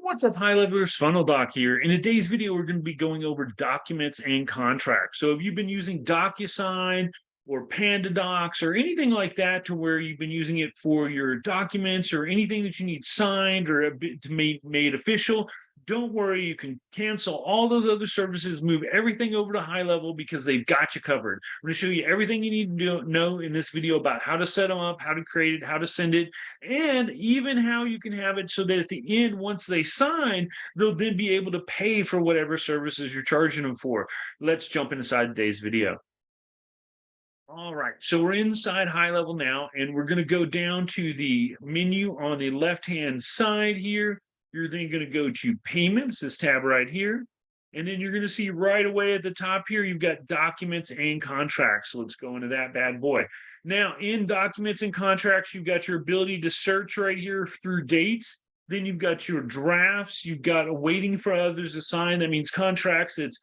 What's up, high levelers? Funnel Doc here. In today's video, we're going to be going over documents and contracts. So if you've been using DocuSign or PandaDocs or anything like that to where you've been using it for your documents or anything that you need signed or a bit to made official, don't worry, you can cancel all those other services, move everything over to HighLevel because they've got you covered. I'm going to show you everything you need to know in this video about how to set them up, how to create it, how to send it, and even how you can have it so that at the end, once they sign, they'll then be able to pay for whatever services you're charging them for. Let's jump inside today's video. All right, so we're inside HighLevel now, and we're going to go down to the menu on the left-hand side here. You're then going to go to Payments, this tab right here. And then you're going to see right away at the top here, you've got Documents and Contracts. So let's go into that bad boy. Now, in Documents and Contracts, you've got your ability to search right here through dates. Then you've got your drafts. You've got waiting for others to sign. That means contracts that's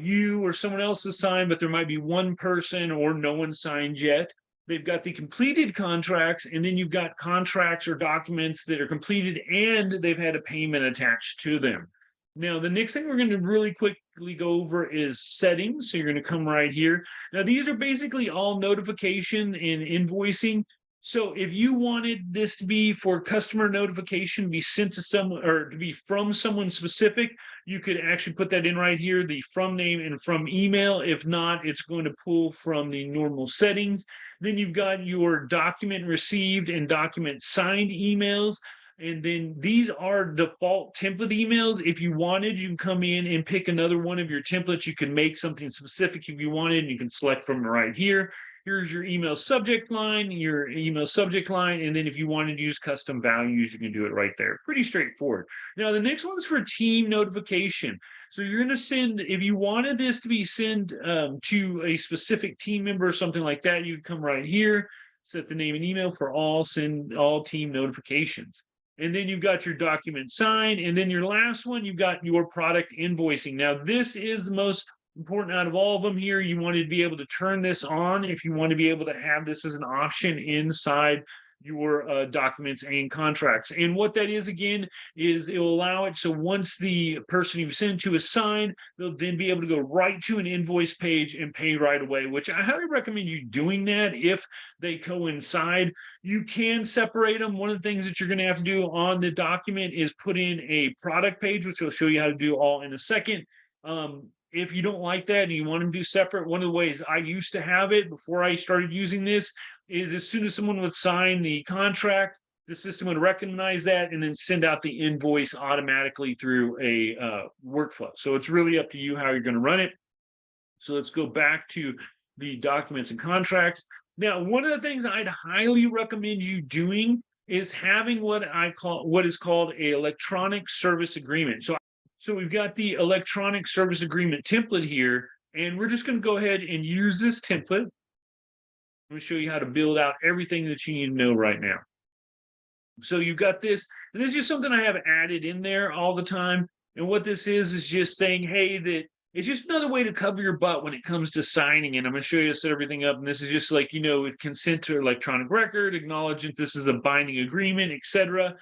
you or someone else to sign, but there might be one person or no one signed yet. They've got the completed contracts, and then you've got contracts or documents that are completed and they've had a payment attached to them. Now, the next thing we're going to really quickly go over is settings. So you're going to come right here. Now, these are basically all notification and invoicing. So if you wanted this to be for customer notification, be sent to someone or to be from someone specific, you could actually put that in right here, the from name and from email. If not, it's going to pull from the normal settings. Then you've got your document received and document signed emails. And then these are default template emails. If you wanted, you can come in and pick another one of your templates. You can make something specific if you wanted, and you can select from right here. Here's your email subject line, and then if you wanted to use custom values, you can do it right there. Pretty straightforward. Now, the next one is for team notification. So you're going to send, if you wanted this to be sent to a specific team member or something like that, you can come right here, set the name and email for send all team notifications. And then you've got your document signed. And then your last one, you've got your product invoicing. Now, this is the most important out of all of them here. You want to be able to turn this on if you want to be able to have this as an option inside your documents and contracts. And what that is, again, is it will allow it so once the person you've sent to is signed, they'll then be able to go right to an invoice page and pay right away, which I highly recommend you doing that if they coincide. You can separate them. One of the things that you're going to have to do on the document is put in a product page, which will show you how to do all in a second. If you don't like that and you want them to do separate, one of the ways I used to have it before I started using this is as soon as someone would sign the contract, the system would recognize that and then send out the invoice automatically through a workflow. So it's really up to you how you're going to run it. So let's go back to the documents and contracts. Now, one of the things I'd highly recommend you doing is having what is called an electronic service agreement. So we've got the electronic service agreement template here, and we're just going to go ahead and use this template. I'm going to show you how to build out everything that you need to know right now. So you've got this. This is just something I have added in there all the time. And what this is just saying, hey, that it's just another way to cover your butt when it comes to signing. And I'm going to show you how to set everything up. And this is just like, consent to electronic record, acknowledgement, this is a binding agreement, etc.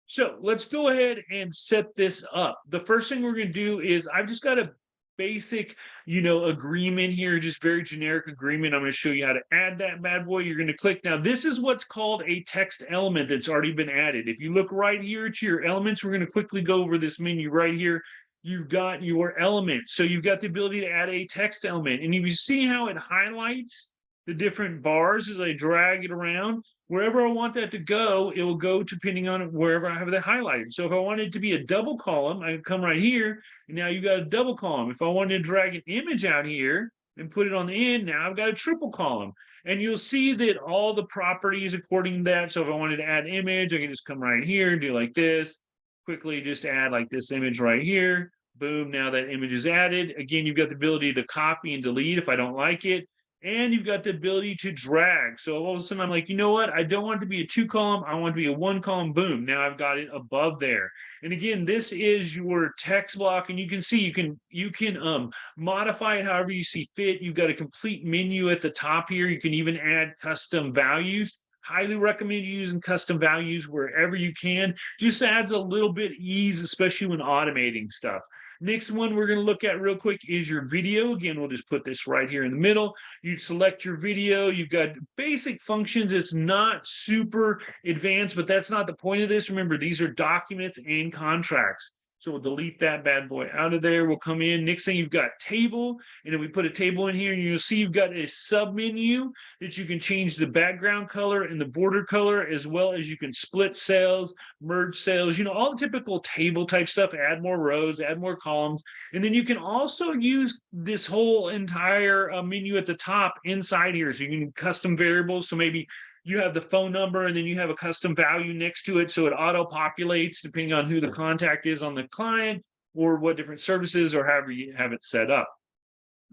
So let's go ahead and set this up. The first thing we're going to do is I've just got a basic, agreement here, just very generic agreement. I'm going to show you how to add that bad boy. You're going to click. Now, this is what's called a text element that's already been added. If you look right here to your elements, we're going to quickly go over this menu right here. You've got your element. So you've got the ability to add a text element. And if you see how it highlights the different bars as I drag it around, wherever I want that to go, it will go depending on wherever I have that highlighted. So if I wanted it to be a double column, I come right here, and now you've got a double column. If I wanted to drag an image out here and put it on the end, now I've got a triple column. And you'll see that all the properties according to that. So if I wanted to add image, I can just come right here and do like this, quickly just add like this image right here. Boom, now that image is added. Again, you've got the ability to copy and delete if I don't like it. And you've got the ability to drag. So all of a sudden I'm like, you know what? I don't want it to be a 2-column. I want it to be a 1-column. Boom. Now I've got it above there. And again, this is your text block. And you can see you can modify it however you see fit. You've got a complete menu at the top here. You can even add custom values. Highly recommend you using custom values wherever you can. Just adds a little bit ease, especially when automating stuff. Next one we're going to look at real quick is your video. Again, we'll just put this right here in the middle. You select your video. You've got basic functions. It's not super advanced, but that's not the point of this. Remember, these are documents and contracts. So we'll delete that bad boy out of there. We'll come in. Next thing, you've got table. And if we put a table in here, and you'll see you've got a sub menu that you can change the background color and the border color, as well as you can split cells, merge cells, all the typical table type stuff, add more rows, add more columns. And then you can also use this whole entire menu at the top inside here. So you can custom variables. So maybe you have the phone number and then you have a custom value next to it. So it auto populates depending on who the contact is on the client or what different services or however you have it set up.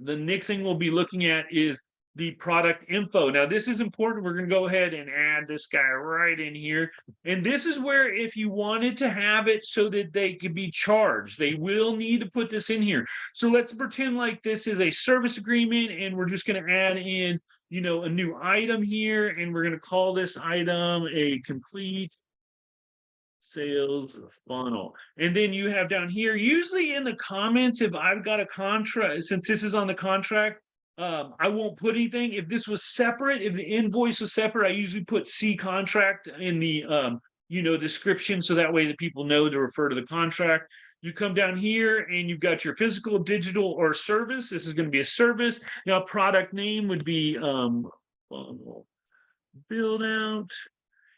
The next thing we'll be looking at is the product info. Now, this is important. We're going to go ahead and add this guy right in here. And this is where if you wanted to have it so that they could be charged, they will need to put this in here. So let's pretend like this is a service agreement and we're just going to add in a new item here, and we're going to call this item a complete sales funnel. And then you have down here, usually in the comments, if I've got a contract, since this is on the contract, I won't put anything. If this was separate, if the invoice was separate, I usually put C contract in the description, so that way the people know to refer to the contract. You come down here and you've got your physical, digital, or service. This is going to be a service. Now, product name would be build out.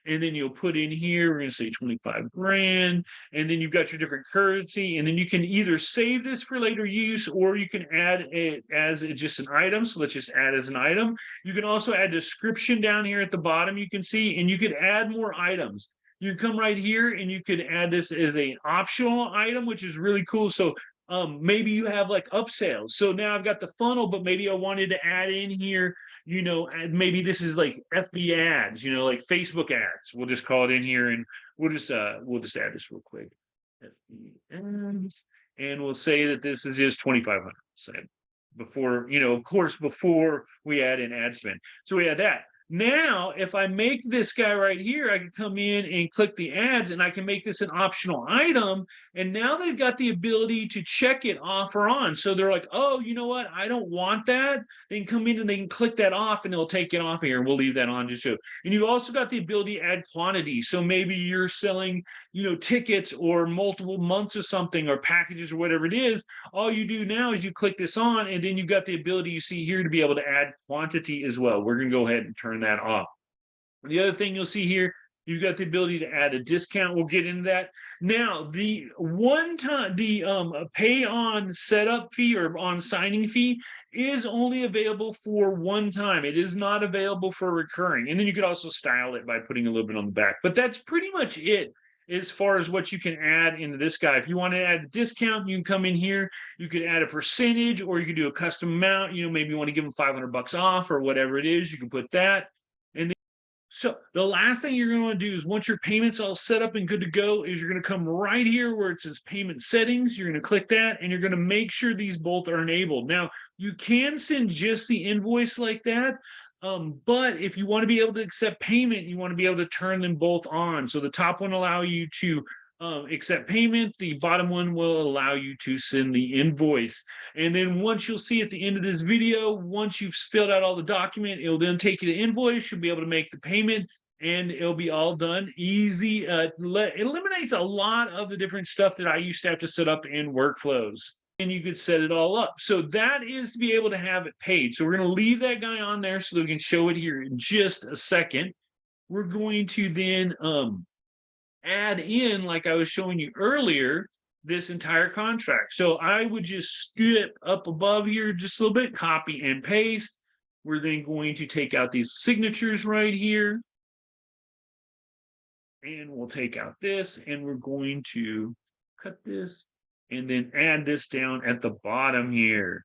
And then you'll put in here, we're going to say 25 grand. And then you've got your different currency. And then you can either save this for later use, or you can add it as just an item. So let's just add as an item. You can also add description down here at the bottom, you can see, and you could add more items. You can come right here and you could add this as an optional item, which is really cool. So maybe you have like upsells. So now I've got the funnel, but maybe I wanted to add in here, and maybe this is like FB ads, like Facebook ads. We'll just call it in here, and we'll just add this real quick. FB ads, and we'll say that this is just 2,500. So before, of course, before we add in ad spend. So we add that. Now, if I make this guy right here, I can come in and click the ads, and I can make this an optional item. And now they've got the ability to check it off or on. So they're like, oh, you know what? I don't want that. They can come in and they can click that off, and they'll take it off here. And we'll leave that on just so. And you've also got the ability to add quantity. So maybe you're selling, tickets or multiple months or something, or packages or whatever it is. All you do now is you click this on, and then you've got the ability you see here to be able to add quantity as well. We're going to go ahead and turn that off. The other thing you'll see here, you've got the ability to add a discount. We'll get into that. Now, the pay on setup fee or on signing fee is only available for one time. It is not available for recurring. And then you could also style it by putting a little bit on the back. But that's pretty much it as far as what you can add into this guy. If you want to add a discount, you can come in here. You could add a percentage, or you could do a custom amount. Maybe you want to give them $500 off or whatever it is. You can put that. And then, so the last thing you're going to want to do is, once your payment's all set up and good to go, is you're going to come right here where it says payment settings. You're going to click that, and you're going to make sure these both are enabled. Now, you can send just the invoice like that. But if you want to be able to accept payment, you want to be able to turn them both on. So the top one will allow you to accept payment. The bottom one will allow you to send the invoice. And then once, you'll see at the end of this video, once you've filled out all the document, it'll then take you to invoice. You'll be able to make the payment, and it'll be all done easy. It eliminates a lot of the different stuff that I used to have to set up in workflows. And you could set it all up. So that is to be able to have it paid. So we're going to leave that guy on there so that we can show it here in just a second. We're going to then add in, like I was showing you earlier, this entire contract. So I would just skip up above here just a little bit, copy and paste. We're then going to take out these signatures right here. And we'll take out this, and we're going to cut this and then add this down at the bottom here.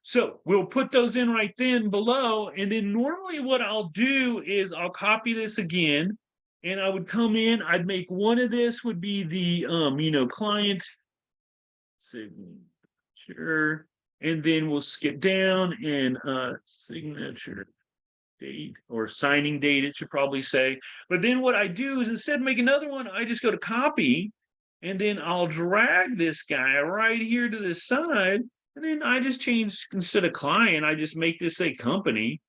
So we'll put those in right then below. And then normally what I'll do is I'll copy this again, and I would come in, I'd make one of this would be the, client signature, and then we'll skip down and signature date or signing date, it should probably say. But then what I do is instead of make another one, I just go to copy, and then I'll drag this guy right here to the side. And then I just change, instead of client, I just make this a company.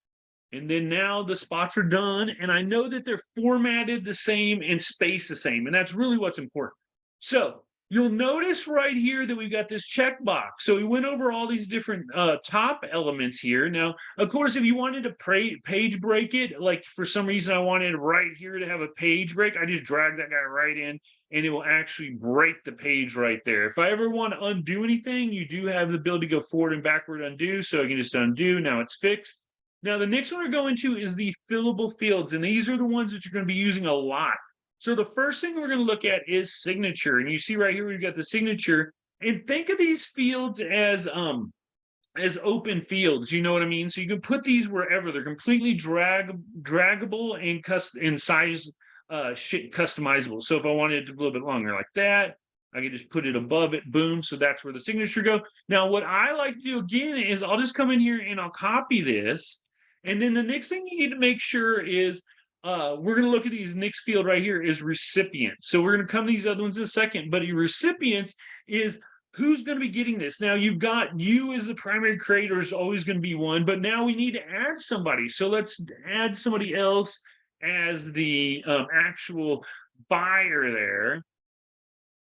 And then now the spots are done, and I know that they're formatted the same and spaced the same. And that's really what's important. So you'll notice right here that we've got this checkbox. So we went over all these different top elements here. Now, of course, if you wanted to page break it, like for some reason I wanted right here to have a page break, I just drag that guy right in, and it will actually break the page right there. If I ever want to undo anything, you do have the ability to go forward and backward undo. So I can just undo. Now it's fixed. Now, the next one we're going to is the fillable fields, and these are the ones that you're going to be using a lot. So the first thing we're going to look at is signature, and you see right here we've got the signature. And think of these fields as open fields. You know what I mean? So you can put these wherever. They're completely draggable and size customizable. So if I wanted it a little bit longer like that, I can just put it above it, boom. So that's where the signature go. Now, what I like to do again is I'll just come in here and I'll copy this. And then the next thing you need to make sure is we're going to look at these next field right here is recipients. So we're going to come to these other ones in a second, but your recipients is who's going to be getting this. Now you've got you as the primary creator is always going to be one, but now we need to add somebody. So let's add somebody else as the actual buyer there.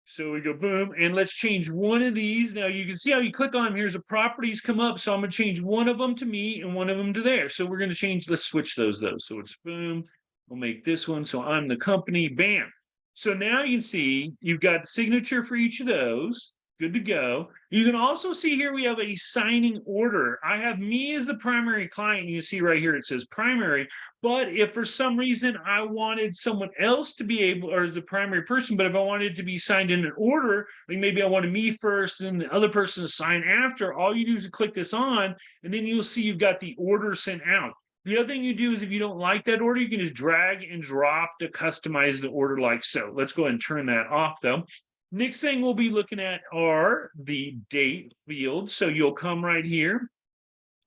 So we go boom, and let's change one of these. Now you can see how you click on them. Here's the properties come up. So I'm going to change one of them to me and one of them to there. So we're going to change, let's switch those. So it's boom. We'll make this one. So I'm the company, bam. So now you can see you've got the signature for each of those. Good to go. You can also see here we have a signing order. I have me as the primary client. You see right here it says primary. But if for some reason I wanted someone else to be able, or as a primary person, but if I wanted to be signed in an order, like maybe I wanted me first and the other person to sign after, all you do is click this on, and then you'll see you've got the order sent out. The other thing you do is if you don't like that order, you can just drag and drop to customize the order like so. Let's go ahead and turn that off though. Next thing we'll be looking at are the date fields. So you'll come right here.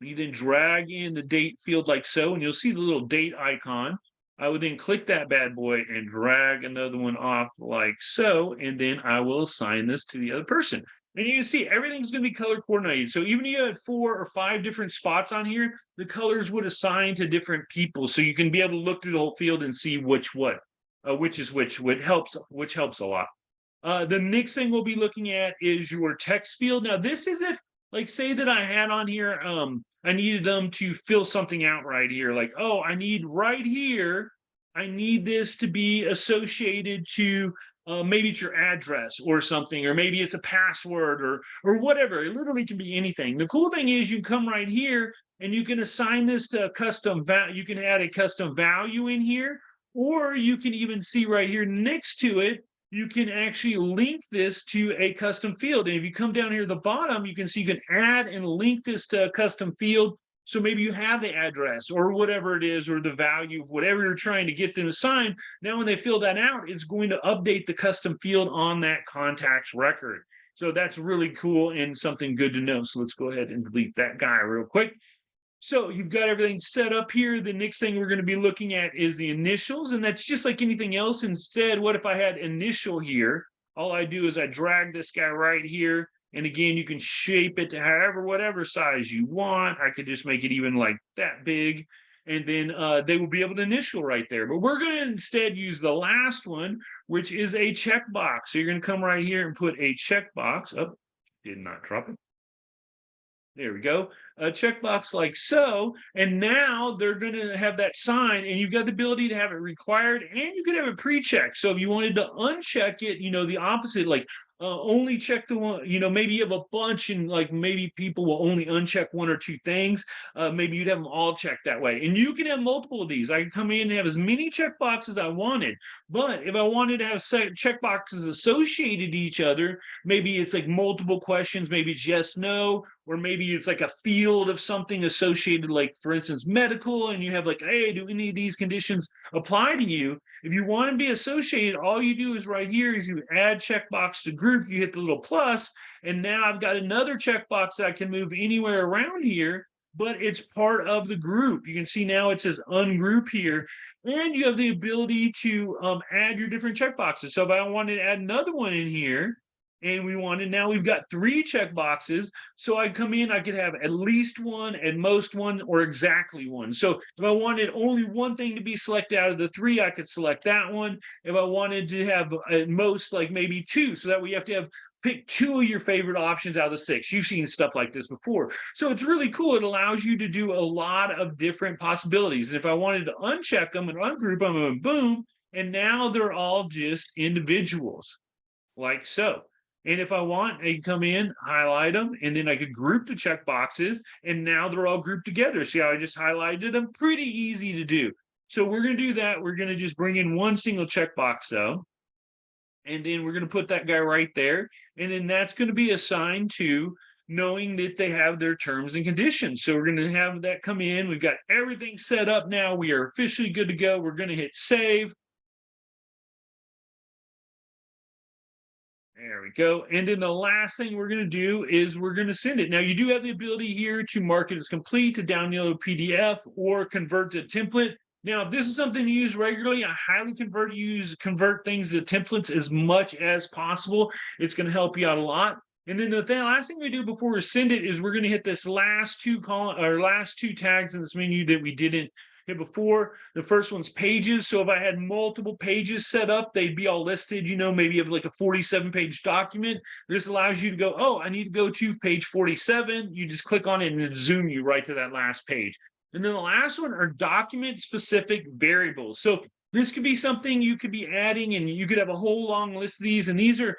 You then drag in the date field like so, and you'll see the little date icon. I would then click that bad boy and drag another one off like so, and then I will assign this to the other person. And you can see everything's going to be color coordinated. So even if you had 4 or 5 different spots on here, the colors would assign to different people. So you can be able to look through the whole field and see which is which helps a lot. The next thing we'll be looking at is your text field. Now, this is if, like, say that I had on here, I needed them to fill something out right here. Like, oh, I need right here, I need this to be associated to maybe it's your address or something, or maybe it's a password or whatever. It literally can be anything. The cool thing is you come right here and you can assign this to a custom value. You can add a custom value in here, or you can even see right here next to it, you can actually link this to a custom field. And if you come down here at the bottom, you can see you can add and link this to a custom field. So maybe you have the address or whatever it is, or the value of whatever you're trying to get them to sign. Now, when they fill that out, it's going to update the custom field on that contact's record. So that's really cool and something good to know. So let's go ahead and delete that guy real quick. So you've got everything set up here. The next thing we're going to be looking at is the initials, and that's just like anything else. Instead, what if I had initial here? All I do is I drag this guy right here, and again, you can shape it to however, whatever size you want. I could just make it even like that big, and then they will be able to initial right there. But we're going to instead use the last one, which is a checkbox. So you're going to come right here and put a checkbox. Oh, did not drop it. There we go. A checkbox like so. And now they're going to have that sign, and you've got the ability to have it required, and you can have it pre-checked. So if you wanted to uncheck it, the opposite, like only check the one, maybe you have a bunch and like maybe people will only uncheck 1 or 2 things. Maybe you'd have them all checked that way. And you can have multiple of these. I can come in and have as many checkboxes as I wanted. But if I wanted to have checkboxes associated to each other, maybe it's like multiple questions, maybe it's yes, no, or maybe it's like a field of something associated, like for instance, medical, and you have like, hey, do any of these conditions apply to you? If you want to be associated, all you do is right here is you add checkbox to group, you hit the little plus, and now I've got another checkbox that I can move anywhere around here. but it's part of the group. You can see now it says ungroup here, and you have the ability to add your different checkboxes. So if I wanted to add another one in here, and now we've got 3 checkboxes. So I come in, I could have at least one, at most one, or exactly one. So if I wanted only one thing to be selected out of the 3, I could select that one. If I wanted to have at most like maybe 2, so that we have to have pick 2 of your favorite options out of the 6. You've seen stuff like this before. So it's really cool. It allows you to do a lot of different possibilities. And if I wanted to uncheck them and ungroup them, and boom, and now they're all just individuals, like so. And if I want, I can come in, highlight them, and then I could group the check boxes, and now they're all grouped together. See how I just highlighted them? Pretty easy to do. So we're going to do that. We're going to just bring in one single checkbox, though. And then we're going to put that guy right there. And then that's going to be assigned to knowing that they have their terms and conditions. So we're going to have that come in. We've got everything set up now. We are officially good to go. We're going to hit save. There we go. And then the last thing we're going to do is we're going to send it. Now, you do have the ability here to mark it as complete, to download a PDF, or convert to template. Now, if this is something you use regularly, I highly convert things to templates as much as possible. It's going to help you out a lot. And then the last thing we do before we send it is we're going to hit this last 2 tags in this menu that we didn't hit before. The first one's pages. So if I had multiple pages set up, they'd be all listed. Maybe you have like a 47-page document. This allows you to go, oh, I need to go to page 47. You just click on it and it zoom you right to that last page. And then the last one are document-specific variables. So this could be something you could be adding, and you could have a whole long list of these. And these are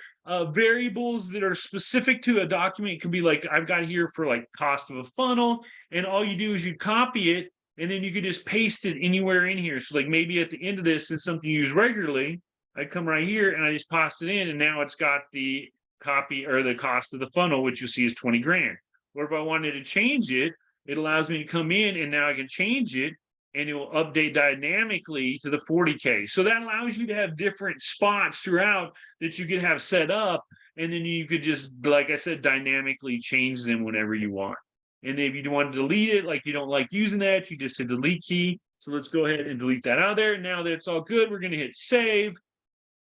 variables that are specific to a document. It could be like I've got here for like cost of a funnel, and all you do is you copy it, and then you could just paste it anywhere in here. So like maybe at the end of this is something you use regularly. I come right here and I just paste it in, and now it's got the copy or the cost of the funnel, which you see is 20 grand. Or if I wanted to change it, it allows me to come in and now I can change it, and it will update dynamically to the 40K. So that allows you to have different spots throughout that you could have set up. And then you could just, like I said, dynamically change them whenever you want. And if you want to delete it, like you don't like using that, you just hit the delete key. So let's go ahead and delete that out of there. Now that it's all good, we're going to hit save.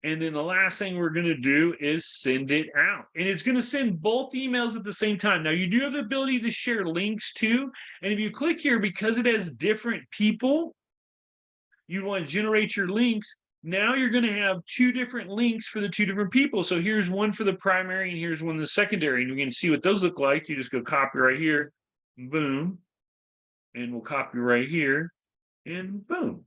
And then the last thing we're going to do is send it out. And it's going to send both emails at the same time. Now, you do have the ability to share links too. And if you click here, because it has different people, you want to generate your links. Now you're going to have 2 different links for the 2 different people. So here's one for the primary, and here's one for the secondary. And you can see what those look like. You just go copy right here, boom. And we'll copy right here, and boom.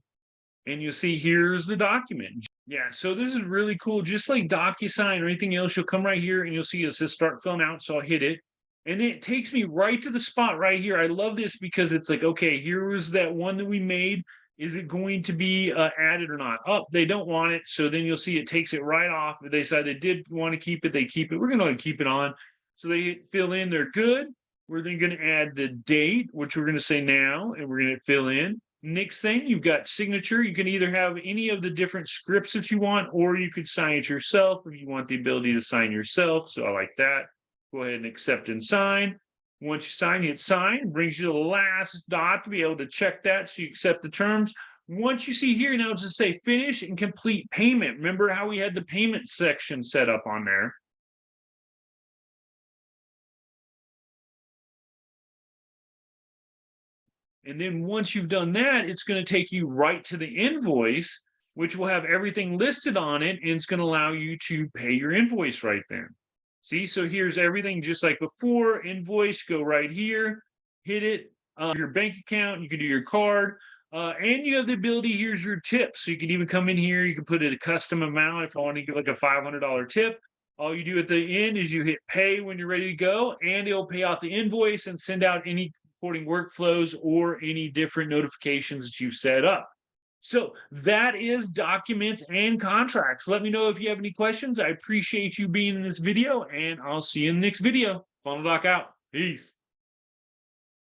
And you'll see here's the document. Yeah, so this is really cool. Just like DocuSign or anything else, you'll come right here and you'll see it says start filling out. So I'll hit it. And then it takes me right to the spot right here. I love this because it's like, okay, here was that one that we made. Is it going to be added or not? Oh, they don't want it. So then you'll see it takes it right off. If they decide they did want to keep it, they keep it. We're going to keep it on. So they fill in, they're good. We're then going to add the date, which we're going to say now, and we're going to fill in. Next thing, you've got signature. You can either have any of the different scripts that you want, or you could sign it yourself if you want the ability to sign yourself. So I like that. Go ahead and accept and sign. Once you sign, hit sign. Brings you to the last dot to be able to check that so you accept the terms. Once you see here, now it's just say finish and complete payment. Remember how we had the payment section set up on there? And then once you've done that, it's going to take you right to the invoice, which will have everything listed on it, and it's going to allow you to pay your invoice right there. See, so here's everything just like before. Invoice, go right here, hit it, your bank account, you can do your card, and you have the ability, here's your tip. So you can even come in here, you can put it a custom amount. If I want to give like a $500 tip, all you do at the end is you hit pay when you're ready to go, and it'll pay off the invoice and send out any reporting workflows or any different notifications that you've set up. So that is documents and contracts. Let me know if you have any questions. I appreciate you being in this video, and I'll see you in the next video. Funnel Doc out. Peace.